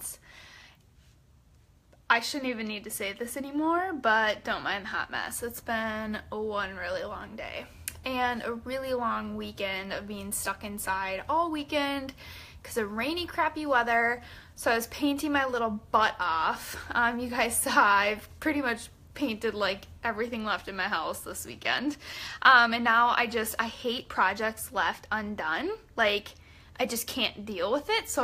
months. I shouldn't even need to say this anymore, but don't mind the hot mess. It's been one really long day and a really long weekend of being stuck inside all weekend because of rainy, crappy weather. So I was painting my little butt off. You guys saw I've pretty much painted like everything left in my house this weekend. And now I hate projects left undone. Like, I just can't deal with it. So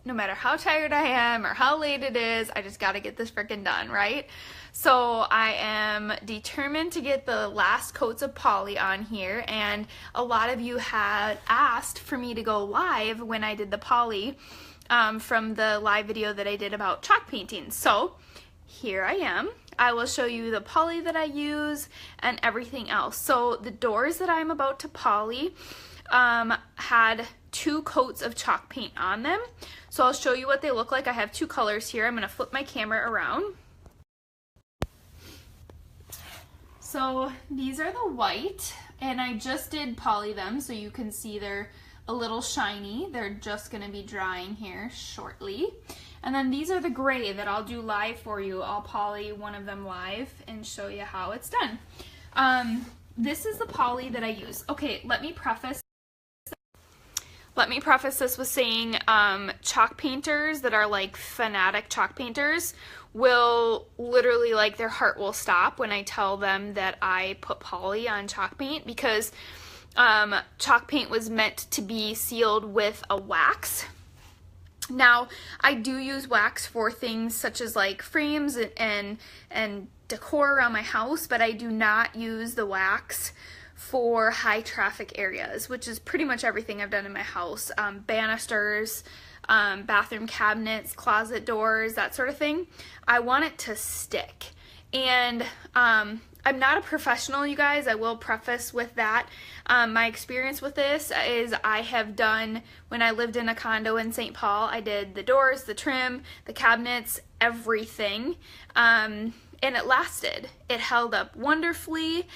no matter how tired I am or how late it is, I just gotta get this freaking done, right? So I am determined to get the last coats of poly on here, and a lot of you had asked for me to go live when I did the poly from the live video that I did about chalk painting. So here I am. I will show you the poly that I use and everything else. So the doors that I'm about to poly had 2 coats of chalk paint on them. So I'll show you what they look like. I have 2 colors here. I'm going to flip my camera around. So these are the white, and I just did poly them so you can see they're a little shiny. They're just going to be drying here shortly. And then these are the gray that I'll do live for you. I'll poly one of them live and show you how it's done. This is the poly that I use. Okay, let me preface this with saying chalk painters that are like fanatic chalk painters will literally, like, their heart will stop when I tell them that I put poly on chalk paint, because chalk paint was meant to be sealed with a wax. Now, I do use wax for things such as like frames and decor around my house, but I do not use the wax for high traffic areas, which is pretty much everything I've done in my house. Banisters, bathroom cabinets, closet doors, that sort of thing. I want it to stick. And I'm not a professional, you guys. I will preface with that. My experience with this is I have done, when I lived in a condo in St. Paul, I did the doors, the trim, the cabinets, everything. And it lasted. It held up wonderfully.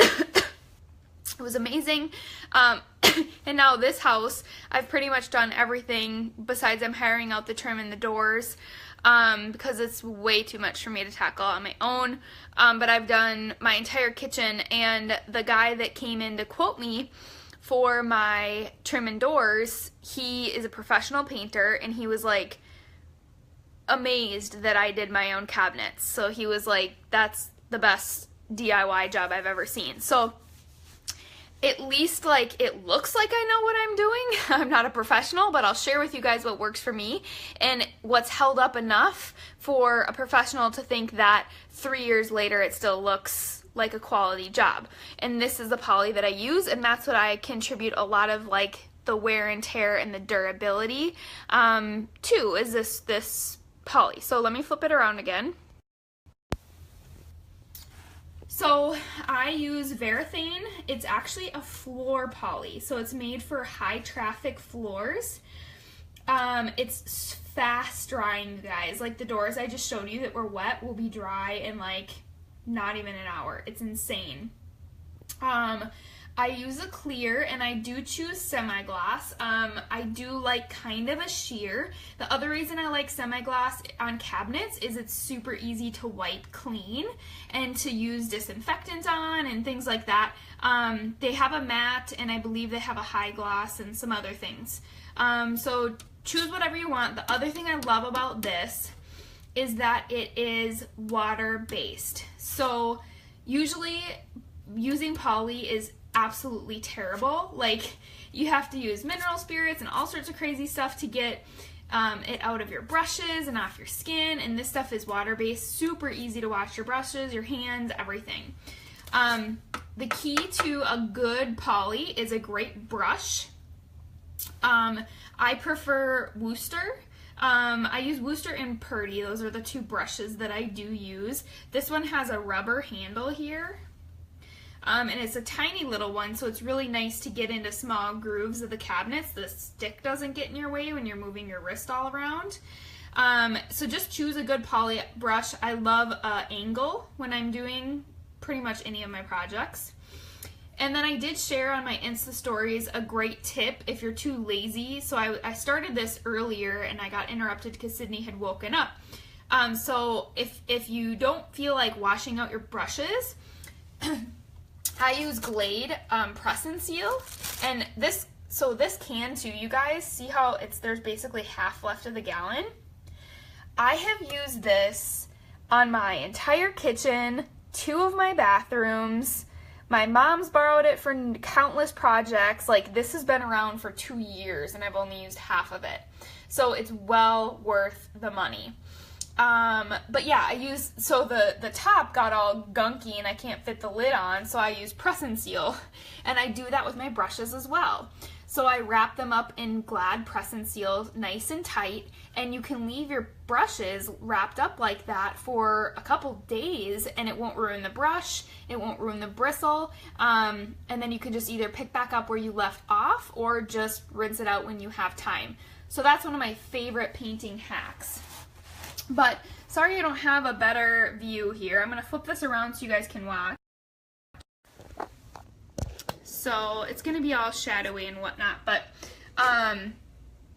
It was amazing. And now this house, I've pretty much done everything besides I'm hiring out the trim and the doors because it's way too much for me to tackle on my own. But I've done my entire kitchen, and the guy that came in to quote me for my trim and doors, he is a professional painter, and he was like amazed that I did my own cabinets. So he was like, that's the best DIY job I've ever seen. So at least, like, it looks like I know what I'm doing. I'm not a professional, but I'll share with you guys what works for me and what's held up enough for a professional to think that 3 years later it still looks like a quality job. And this is the poly that I use, and that's what I contribute a lot of, like, the wear and tear and the durability to, is this poly. So let me flip it around again. So I use Varathane. It's actually a floor poly, so it's made for high traffic floors. It's fast drying, you guys. Like, the doors I just showed you that were wet will be dry in like not even an hour. It's insane. I use a clear, and I do choose semi-gloss. I do like kind of a sheer. The other reason I like semi-gloss on cabinets is it's super easy to wipe clean and to use disinfectant on and things like that. They have a matte, and I believe they have a high gloss and some other things. So choose whatever you want. The other thing I love about this is that it is water-based. So usually using poly is absolutely terrible. Like, you have to use mineral spirits and all sorts of crazy stuff to get it out of your brushes and off your skin, and this stuff is water-based, super easy to wash your brushes, your hands, everything. The key to a good poly is a great brush. I prefer Wooster. I use Wooster and Purdy. Those are the 2 brushes that I do use. This one has a rubber handle here. And it's a tiny little one, so it's really nice to get into small grooves of the cabinets. The stick doesn't get in your way when you're moving your wrist all around. So just choose a good poly brush. I love angle when I'm doing pretty much any of my projects. And then I did share on my Insta stories a great tip if you're too lazy. So I started this earlier and I got interrupted because Sydney had woken up. So if you don't feel like washing out your brushes, I use Glade Press and Seal. And this can too, you guys, see how there's basically half left of the gallon? I have used this on my entire kitchen, 2 of my bathrooms. My mom's borrowed it for countless projects. Like, this has been around for 2 years and I've only used half of it. So it's well worth the money. But yeah, the top got all gunky and I can't fit the lid on, so I use Press and Seal. And I do that with my brushes as well. So I wrap them up in Glad Press and Seal nice and tight, and you can leave your brushes wrapped up like that for a couple days and it won't ruin the brush, it won't ruin the bristle, and then you can just either pick back up where you left off or just rinse it out when you have time. So that's one of my favorite painting hacks. But sorry I don't have a better view here. I'm going to flip this around so you guys can watch. So it's going to be all shadowy and whatnot, but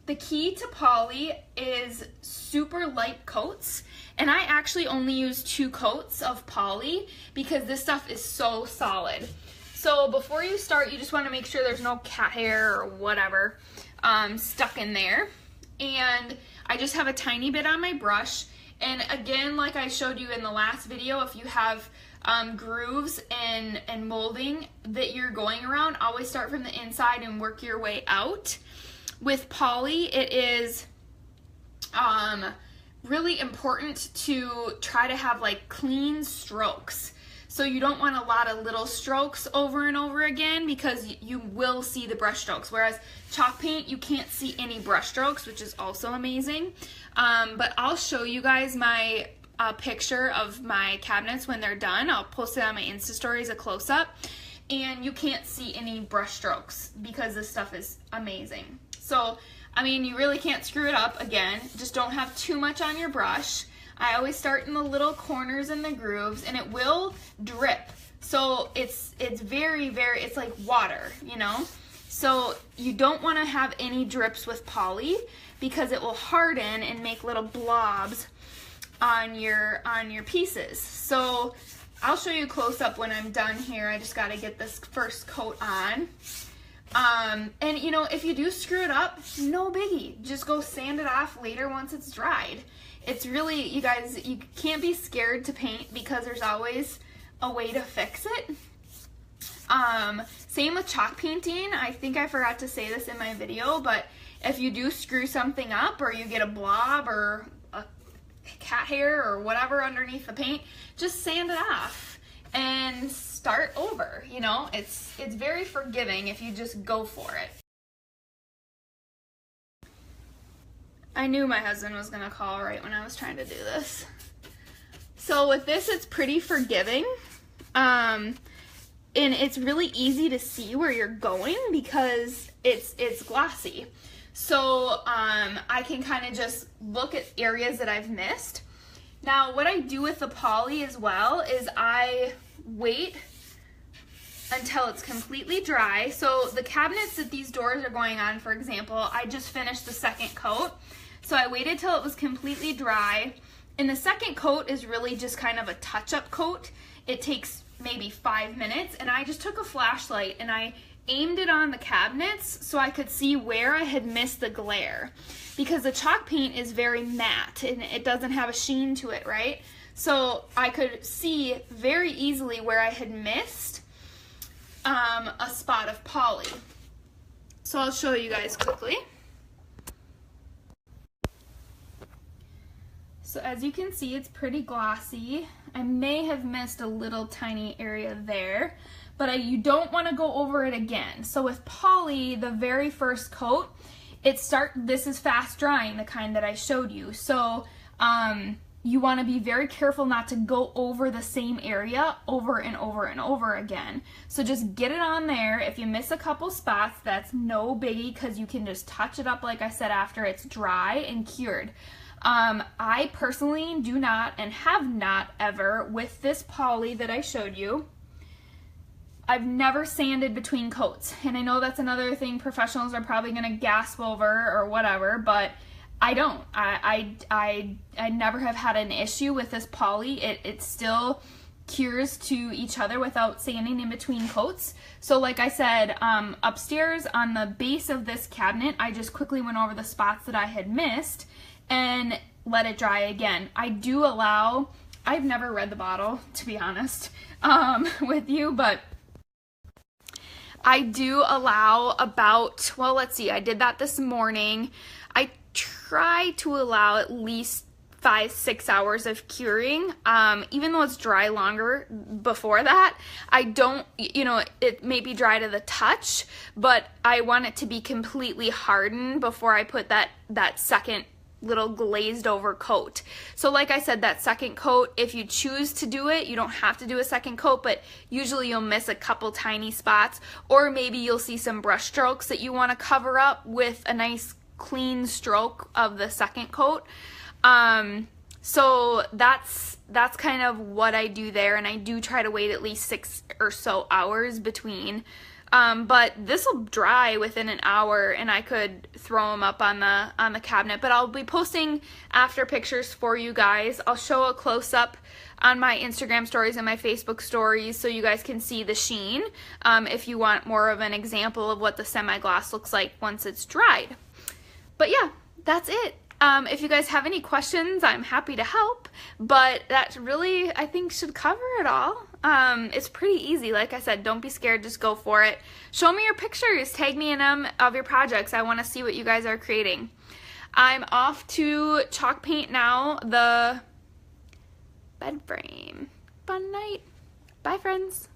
the key to poly is super light coats, and I actually only use 2 coats of poly because this stuff is so solid. So before you start, you just want to make sure there's no cat hair or whatever stuck in there. And I just have a tiny bit on my brush, and again, like I showed you in the last video, if you have grooves and molding that you're going around, always start from the inside and work your way out. With poly, it is really important to try to have like clean strokes. So you don't want a lot of little strokes over and over again because you will see the brush strokes. Whereas chalk paint, you can't see any brush strokes, which is also amazing. But I'll show you guys my picture of my cabinets when they're done. I'll post it on my Insta stories, a close-up, and you can't see any brush strokes because this stuff is amazing. So, I mean, you really can't screw it up. Again, just don't have too much on your brush. I always start in the little corners and the grooves, and it will drip. So it's very, very, it's like water, you know? So you don't want to have any drips with poly because it will harden and make little blobs on your pieces. So I'll show you close up when I'm done here. I just got to get this first coat on. And you know, if you do screw it up, no biggie. Just go sand it off later once it's dried. It's really, you guys, you can't be scared to paint because there's always a way to fix it. Same with chalk painting. I think I forgot to say this in my video, but if you do screw something up or you get a blob or a cat hair or whatever underneath the paint, just sand it off and start over. You know, it's very forgiving if you just go for it. I knew my husband was gonna call right when I was trying to do this. So with this, it's pretty forgiving. And it's really easy to see where you're going because it's glossy. So I can kind of just look at areas that I've missed. Now what I do with the poly as well is I wait until it's completely dry. So the cabinets that these doors are going on, for example, I just finished the second coat. So I waited till it was completely dry. And the second coat is really just kind of a touch-up coat. It takes maybe 5 minutes, and I just took a flashlight and I aimed it on the cabinets so I could see where I had missed the glare. Because the chalk paint is very matte and it doesn't have a sheen to it, right? So I could see very easily where I had missed a spot of poly. So I'll show you guys quickly. So as you can see, it's pretty glossy. I may have missed a little tiny area there, but you don't want to go over it again. So with poly, the very first coat, this is fast drying, the kind that I showed you. So you want to be very careful not to go over the same area over and over and over again. So just get it on there. If you miss a couple spots, that's no biggie because you can just touch it up, like I said, after it's dry and cured. I personally do not and have not ever, with this poly that I showed you, I've never sanded between coats, and I know that's another thing professionals are probably going to gasp over or whatever, but I don't. I never have had an issue with this poly. It still cures to each other without sanding in between coats. So like I said, upstairs on the base of this cabinet, I just quickly went over the spots that I had missed and let it dry again. I do allow, I've never read the bottle, to be honest, with you, but I do allow about, well, let's see, I did that this morning. I try to allow at least 5-6 hours of curing, even though it's dry longer before that. I don't, it may be dry to the touch, but I want it to be completely hardened before I put that second little glazed over coat. So like I said, that second coat, if you choose to do it, you don't have to do a second coat, but usually you'll miss a couple tiny spots, or maybe you'll see some brush strokes that you want to cover up with a nice clean stroke of the second coat. So that's kind of what I do there, and I do try to wait at least 6 or so hours between. But this will dry within an hour, and I could throw them up on the cabinet. But I'll be posting after pictures for you guys. I'll show a close-up on my Instagram stories and my Facebook stories so you guys can see the sheen, if you want more of an example of what the semi-gloss looks like once it's dried. But yeah, that's it. If you guys have any questions, I'm happy to help, but that really, I think, should cover it all. It's pretty easy. Like I said, don't be scared, just go for it. Show me your pictures, tag me in them of your projects. I want to see what you guys are creating. I'm off to chalk paint now the bed frame. Fun night. Bye, friends.